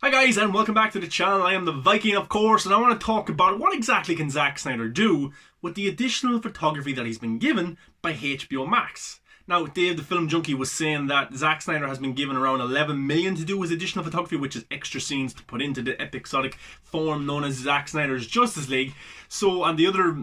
Hi guys, and welcome back to the channel. I am the Viking, of course, and I want to talk about what exactly can Zack Snyder do with the additional photography that he's been given by HBOMAX. Now, Dave the Film Junkie was saying that Zack Snyder has been given around 11 million to do his additional photography, which is extra scenes to put into the episodic form known as Zack Snyder's Justice League. So, and the other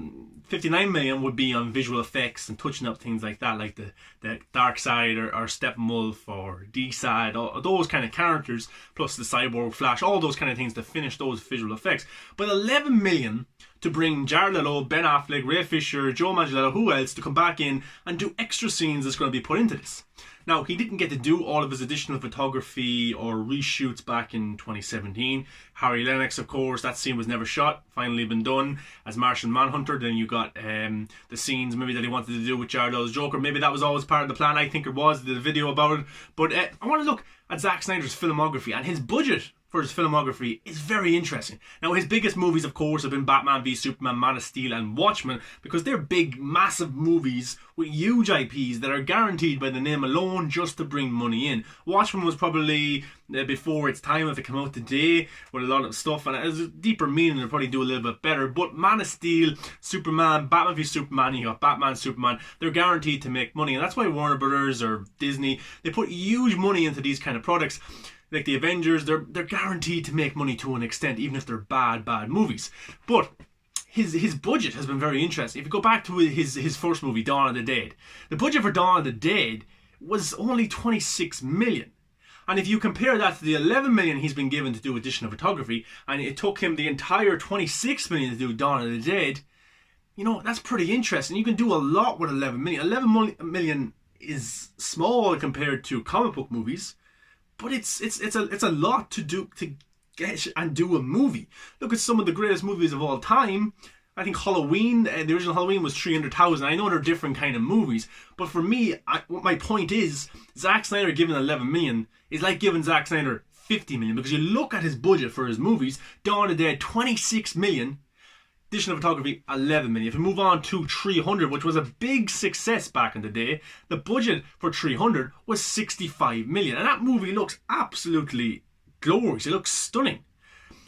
59 million would be on visual effects and touching up things like that, like the Dark Side or Steppenwolf or D-Side, all those kind of characters, plus the Cyborg, Flash, all those kind of things to finish those visual effects. But 11 million to bring Jared Leto, Ben Affleck, Ray Fisher, Joe Manganiello, who else, to come back in and do extra scenes that's going to be put into this. Now, he didn't get to do all of his additional photography or reshoots back in 2017. Harry Lennox, of course, that scene was never shot, finally been done as Martian Manhunter. Then you got the scenes maybe that he wanted to do with Jared Leto's Joker. Maybe that was always part of the plan. I think it was, the video about it. But I want to look at Zack Snyder's filmography, and his budget for his filmography is very interesting. Now, his biggest movies, of course, have been Batman v Superman, Man of Steel, and Watchmen, because they're big, massive movies with huge IPs that are guaranteed by the name alone just to bring money in. Watchmen was probably before its time if it came out today, with a lot of stuff, and it has a deeper meaning. They'll probably do a little bit better. But Man of Steel, Superman, Batman v Superman, you got Batman, Superman, they're guaranteed to make money, and that's why Warner Brothers or Disney, they put huge money into these kind of products. Like the Avengers, they're guaranteed to make money to an extent, even if they're bad movies. But his budget has been very interesting. If you go back to his first movie, Dawn of the Dead, the budget for Dawn of the Dead was only 26 million. And if you compare that to the 11 million he's been given to do additional photography, and it took him the entire 26 million to do Dawn of the Dead, you know, that's pretty interesting. You can do a lot with 11 million. 11 million is small compared to comic book movies, but it's a lot to do, to get and do a movie. Look at some of the greatest movies of all time. I think Halloween, the original Halloween, was 300,000. I know they're different kind of movies, but for me, my point is, Zack Snyder giving 11 million is like giving Zack Snyder 50 million, because you look at his budget for his movies. Dawn of the Dead, 26 million. Additional photography, 11 million. If we move on to 300, which was a big success back in the day, the budget for 300 was 65 million. And that movie looks absolutely glorious. It looks stunning.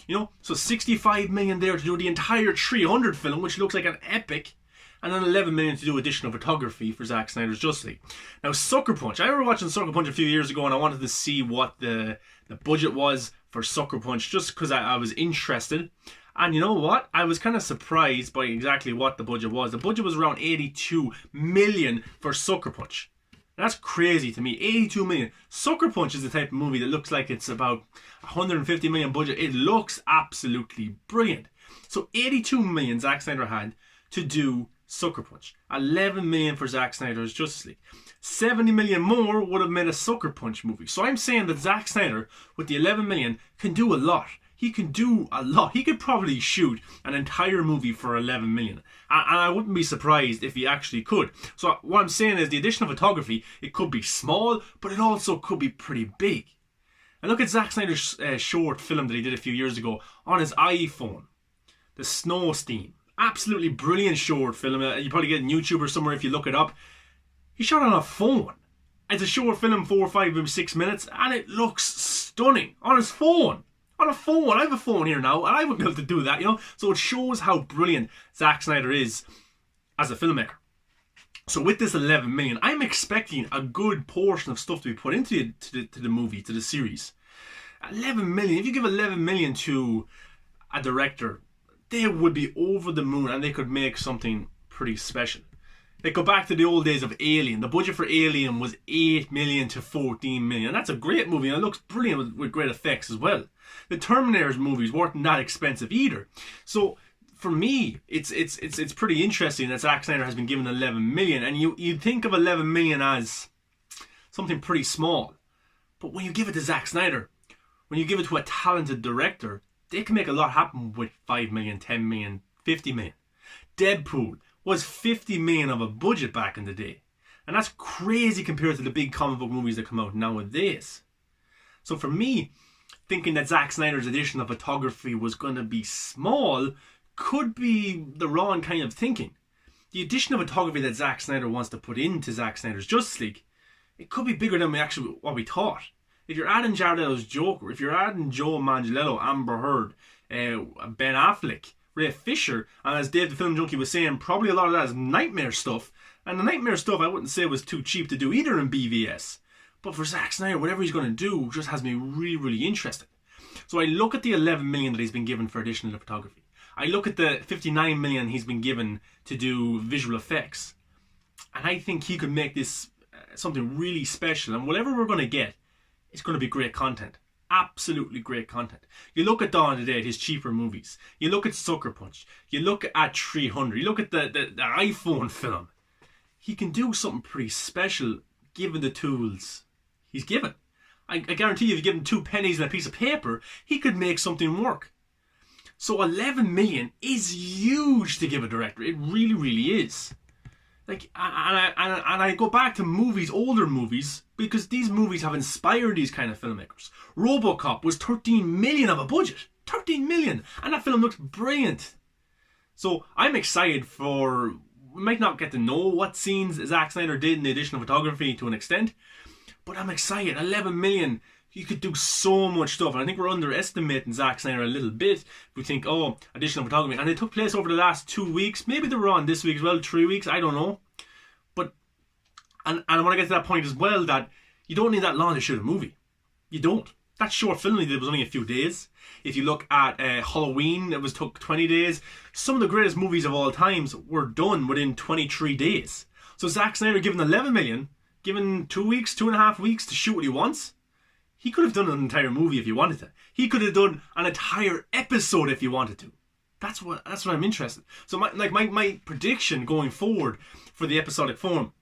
You know, so 65 million there to do the entire 300 film, which looks like an epic, and then 11 million to do additional photography for Zack Snyder's Justice League. Now, Sucker Punch. I remember watching Sucker Punch a few years ago, and I wanted to see what the budget was for Sucker Punch, just because I was interested. And you know what? I was kind of surprised by exactly what the budget was. The budget was around 82 million for Sucker Punch. That's crazy to me. 82 million. Sucker Punch is the type of movie that looks like it's about 150 million budget. It looks absolutely brilliant. So 82 million Zack Snyder had to do Sucker Punch. 11 million for Zack Snyder's Justice League. 70 million more would have made a Sucker Punch movie. So I'm saying that Zack Snyder, with the 11 million, can do a lot. He can do a lot. He could probably shoot an entire movie for 11 million. And I wouldn't be surprised if he actually could. So what I'm saying is the additional photography, it could be small, but it also could be pretty big. And look at Zack Snyder's short film that he did a few years ago on his iPhone. The Snow Steam. Absolutely brilliant short film. You probably get it on YouTube or somewhere if you look it up. He shot on a phone. It's a short film, 4, 5, maybe 6 minutes, and it looks stunning on his phone. On a phone. I have a phone here now, and I wouldn't be able to do that, you know. So it shows how brilliant Zack Snyder is as a filmmaker. So with this 11 million, I'm expecting a good portion of stuff to be put into the movie, to the series. 11 million. If you give 11 million to a director, they would be over the moon, and they could make something pretty special. They go back to the old days of Alien. The budget for Alien was 8 million to 14 million. That's a great movie, and it looks brilliant with great effects as well. The Terminator's movies weren't that expensive either. So for me, it's pretty interesting that Zack Snyder has been given 11 million, and you'd think of 11 million as something pretty small. But when you give it to Zack Snyder, when you give it to a talented director, they can make a lot happen with 5 million, 10 million, 50 million. Deadpool was 50 million of a budget back in the day. And that's crazy compared to the big comic book movies that come out nowadays. So for me, thinking that Zack Snyder's addition of photography was going to be small could be the wrong kind of thinking. The addition of photography that Zack Snyder wants to put into Zack Snyder's Justice League, it could be bigger than what we thought. If you're adding Jared Leto's Joker, if you're adding Joe Manganiello, Amber Heard, Ben Affleck, Ray Fisher, and as Dave the Film Junkie was saying, probably a lot of that is nightmare stuff. And the nightmare stuff I wouldn't say was too cheap to do either in BVS. But for Zack Snyder, whatever he's going to do just has me really, really interested. So I look at the 11 million that he's been given for additional photography. I look at the 59 million he's been given to do visual effects. And I think he could make this something really special. And whatever we're going to get, it's going to be great content. Absolutely great content. You look at Dawn of the Dead, his cheaper movies. You look at Sucker Punch. You look at 300. You look at the iPhone film. He can do something pretty special given the tools he's given. I guarantee you, if you give him 2 pennies and a piece of paper, he could make something work. So 11 million is huge to give a director. It really, really is. Like, and I go back to movies, older movies, because these movies have inspired these kind of filmmakers. RoboCop was 13 million of a budget. 13 million! And that film looks brilliant. So I'm excited for... We might not get to know what scenes Zack Snyder did in the additional photography to an extent, but I'm excited. 11 million. You could do so much stuff. And I think we're underestimating Zack Snyder a little bit. If we think, oh, additional photography. And it took place over the last 2 weeks. Maybe they were on this week as well, 3 weeks. I don't know. But, and I want to get to that point as well, that you don't need that long to shoot a movie. You don't. That short film he did was only a few days. If you look at Halloween, it took 20 days. Some of the greatest movies of all times were done within 23 days. So Zack Snyder given 11 million, given 2 weeks, 2.5 weeks to shoot what he wants, he could have done an entire movie if he wanted to. He could have done an entire episode if he wanted to. That's what I'm interested. So my prediction going forward for the episodic form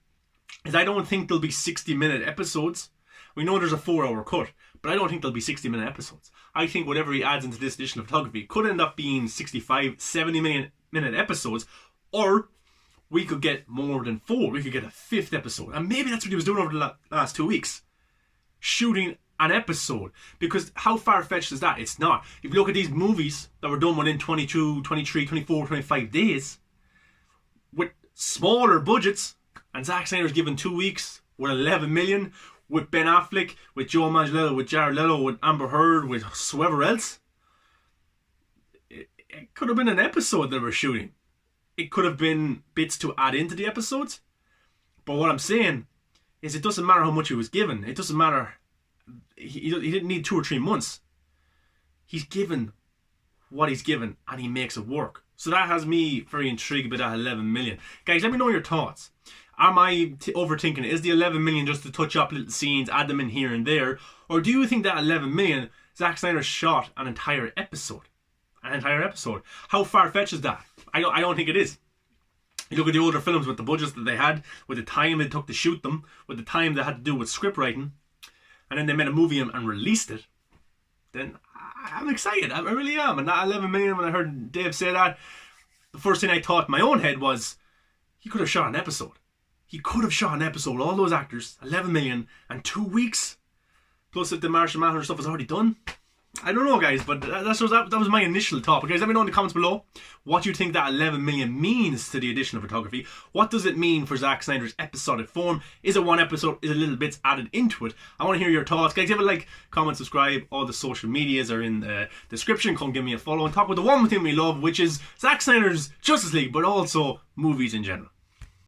is I don't think there'll be 60-minute episodes. We know there's a 4-hour cut, but I don't think there'll be 60-minute episodes. I think whatever he adds into this additional photography could end up being 65, 70-minute episodes, or we could get more than 4. We could get a 5th episode. And maybe that's what he was doing over the last 2 weeks. Shooting an episode. Because how far-fetched is that? It's not. If you look at these movies that were done within 22, 23, 24, 25 days, with smaller budgets, and Zack Snyder's given 2 weeks with 11 million, with Ben Affleck, with Joe Manganiello, with Jared Leto, with Amber Heard, with whoever else, it could have been an episode that we're shooting. It could have been bits to add into the episodes. But what I'm saying is it doesn't matter how much he was given. It doesn't matter. He didn't need 2 or 3 months. He's given what he's given and he makes it work. So that has me very intrigued by that 11 million. Guys, let me know your thoughts. Am I overthinking it? Is the 11 million just to touch up little scenes, add them in here and there? Or do you think that 11 million, Zack Snyder shot an entire episode? An entire episode. How far-fetched is that? I don't think it is. You look at the older films with the budgets that they had, with the time it took to shoot them, with the time they had to do with script writing, and then they made a movie and released it, then I'm excited. I really am. And that 11 million, when I heard Dave say that, the first thing I thought in my own head was, he could have shot an episode. He could have shot an episode, all those actors, 11 million, and 2 weeks. Plus, if the Martian Manhunter stuff is already done. I don't know, guys, but that was my initial thought. But guys, let me know in the comments below what you think that 11 million means to the additional photography. What does it mean for Zack Snyder's episodic form? Is it one episode? Is it little bits added into it? I want to hear your thoughts. Guys, give it a like, comment, subscribe. All the social medias are in the description. Come give me a follow and talk with the one thing we love, which is Zack Snyder's Justice League, but also movies in general.